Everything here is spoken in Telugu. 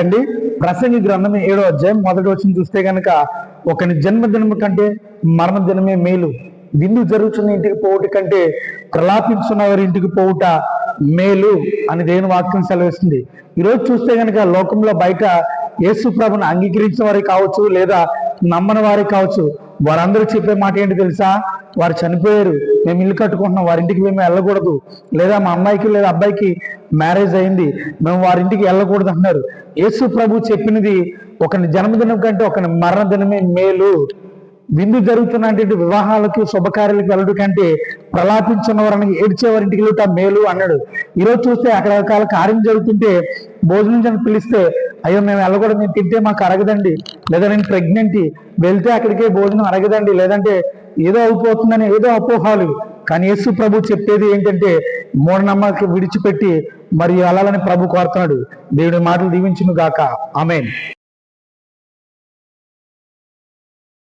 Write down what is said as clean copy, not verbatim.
అండి. ప్రసంగి గ్రంథం 7వ అధ్యాయం 1వ వచనం చూస్తే కనుక, ఒకని జన్మదినము కంటే మరణ దినమే మేలు, విందు జరుగుతున్న ఇంటికి పోవుట కంటే ప్రలాపించున్న వారి ఇంటికి పోవుట మేలు అని దేవుని వాక్యం సెలవిస్తుంది. ఈరోజు చూస్తే కనుక లోకంలో బయట యేసు ప్రభుని అంగీకరించిన వారికి కావచ్చు, లేదా నమ్మని వారికి కావచ్చు, వారందరూ చెప్పే మాట ఏంటి తెలుసా? వారు చనిపోయారు, మేము ఇల్లు కట్టుకుంటున్నాం, వారింటికి మేము వెళ్ళకూడదు, లేదా మా అమ్మాయికి లేదా అబ్బాయికి మ్యారేజ్ అయింది, మేము వారింటికి వెళ్ళకూడదు అంటున్నారు. యేసు ప్రభు చెప్పినది, ఒకని జన్మదినం కంటే ఒకని మరణ దినమే మేలు, విందు జరుగుతున్నటువంటి వివాహాలకు శుభకార్యాలకు వెళ్ళడం కంటే ప్రలాపించిన వారిని ఏడ్చేవారింటికి వెళ్ళట మేలు అన్నాడు. ఈరోజు చూస్తే అక్కడ రకాల కార్యం జరుగుతుంటే భోజనం పిలిస్తే, అయ్యో మేము వెళ్ళకూడదు, మేము తింటే మాకు అరగదండి, లేదా నేను ప్రెగ్నెంట్, వెళ్తే అక్కడికే భోజనం అరగదండి, లేదంటే ఏదో అయిపోతుందని ఏదో అపోహాలు. కానీ యేసు ప్రభు చెప్పేది ఏంటంటే, మూఢనమ్మకాలు విడిచిపెట్టి మరి వెళ్ళాలని ప్రభు కోరుతున్నాడు. దేవుడి మాటలు దీవించును గాక. ఆమేన్.